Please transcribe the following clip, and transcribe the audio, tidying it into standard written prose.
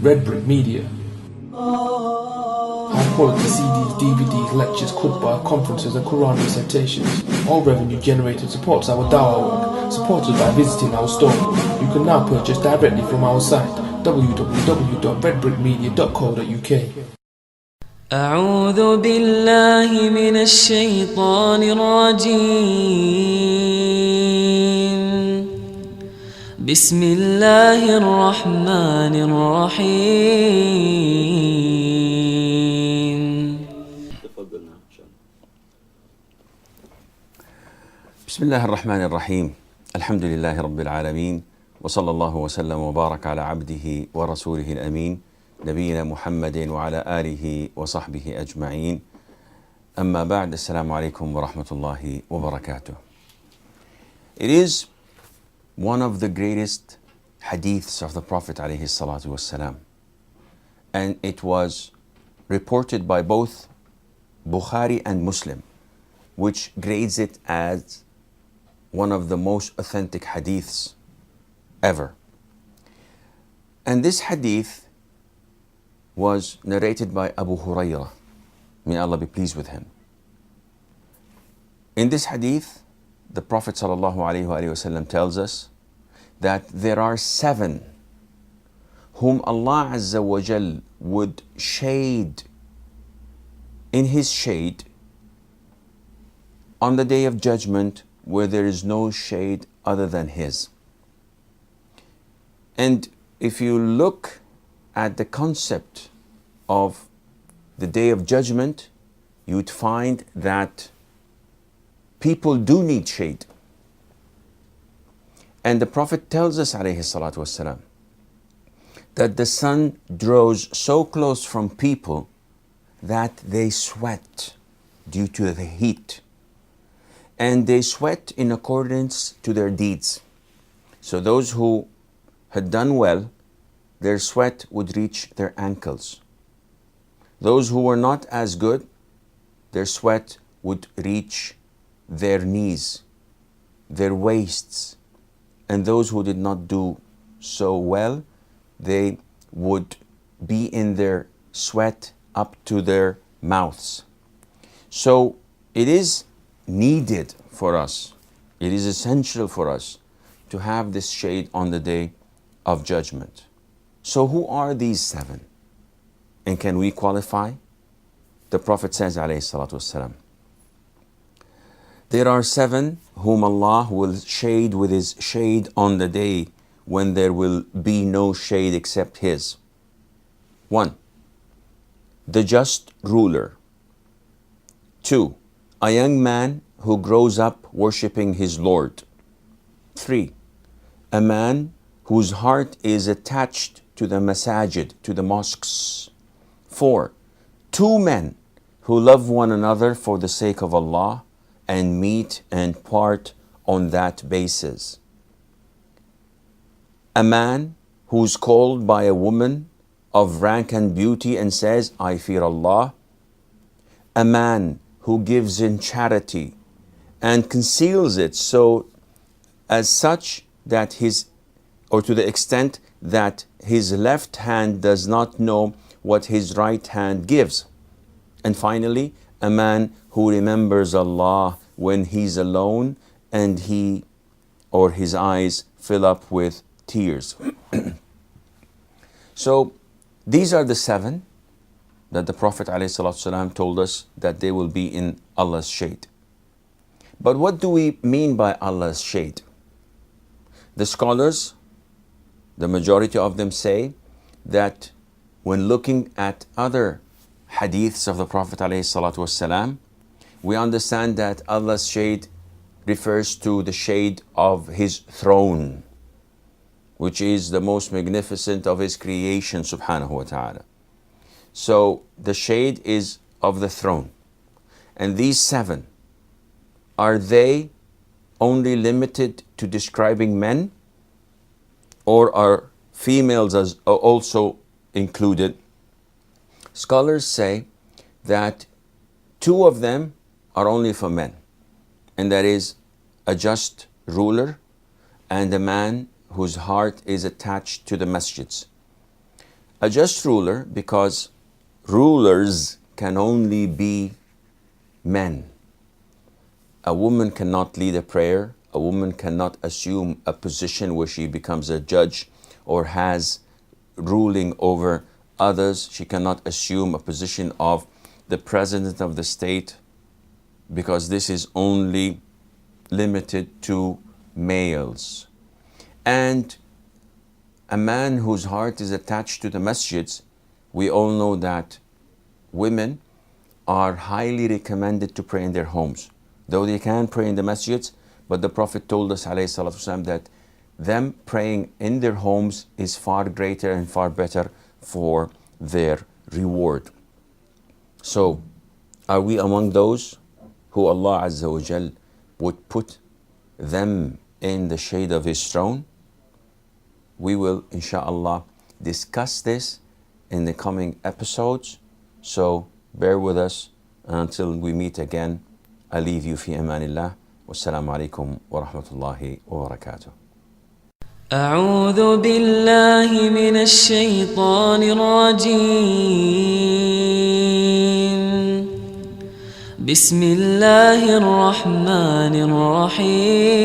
Red Brick Media. High quality CDs, DVDs, lectures, khutbah, conferences and Quran recitations. All revenue generated supports our dawah work, supported by visiting our store. You can now purchase directly from our site www.redbrickmedia.co.uk. أعوذ بالله من الشيطان الرجيم. بسم الله الرحمن الرحيم. بسم الله الرحمن الرحيم. الحمد لله رب العالمين، وصلى الله وسلم وبارك على عبده ورسوله الأمين نبينا محمد وعلى آله وصحبه أجمعين. أما بعد، السلام عليكم ورحمة الله وبركاته. It is one of the greatest hadiths of the Prophet عليه الصلاة والسلام, and it was reported by both Bukhari and Muslim, which grades it as one of the most authentic hadiths ever. And this hadith was narrated by Abu Hurairah, may Allah be pleased with him. In this hadith, the Prophet ﷺ tells us that there are 7 whom Allah Azza wa Jal would shade in His shade on the Day of Judgment, where there is no shade other than His. And if you look at the concept of the Day of Judgment, you'd find that people do need shade. And the Prophet tells us ﷺ that the sun draws so close from people that they sweat due to the heat. And they sweat in accordance to their deeds. So those who had done well, their sweat would reach their ankles. Those who were not as good, their sweat would reach their knees, their waists. And those who did not do so well, they would be in their sweat up to their mouths. So it is needed for us, it is essential for us to have this shade on the Day of Judgment. So who are these 7? And can we qualify? The Prophet says ﷺ, there are 7 whom Allah will shade with His shade on the day when there will be no shade except His. 1. The just ruler. 2. A young man who grows up worshipping his Lord. 3. A man whose heart is attached to the masajid, to the mosques. 4. 2 men who love one another for the sake of Allah and meet and part on that basis. A man who's called by a woman of rank and beauty and says, I fear Allah. A man who gives in charity and conceals it so as such that to the extent that his left hand does not know what his right hand gives. And finally, a man who remembers Allah when he's alone and he or his eyes fill up with tears. So these are the 7 that the Prophet ﷺ told us that they will be in Allah's shade. But what do we mean by Allah's shade? The scholars, the majority of them say that when looking at other hadiths of the Prophet ﷺ, we understand that Allah's shade refers to the shade of His throne, which is the most magnificent of His creation, subhanahu wa ta'ala. So the shade is of the throne. And these 7, are they only limited to describing men, or are females also included? Scholars say that 2 of them are only for men, and that is a just ruler and a man whose heart is attached to the masjids. A just ruler, because rulers can only be men. A woman cannot lead a prayer. A woman cannot assume a position where she becomes a judge or has ruling over others. She cannot assume a position of the president of the state, because this is only limited to males. And a man whose heart is attached to the masjids, we all know that women are highly recommended to pray in their homes. Though they can pray in the masjids, but the Prophet told us ﷺ that them praying in their homes is far greater and far better for their reward. So, are we among those who Allah Azza wa Jal would put them in the shade of His throne? We will, insha'Allah, discuss this in the coming episodes. So, bear with us until we meet again. I leave you fi amanillah. Wassalamu alaikum wa rahmatullahi wa barakatuh. أعوذ بالله من الشيطان الرجيم بسم الله الرحمن الرحيم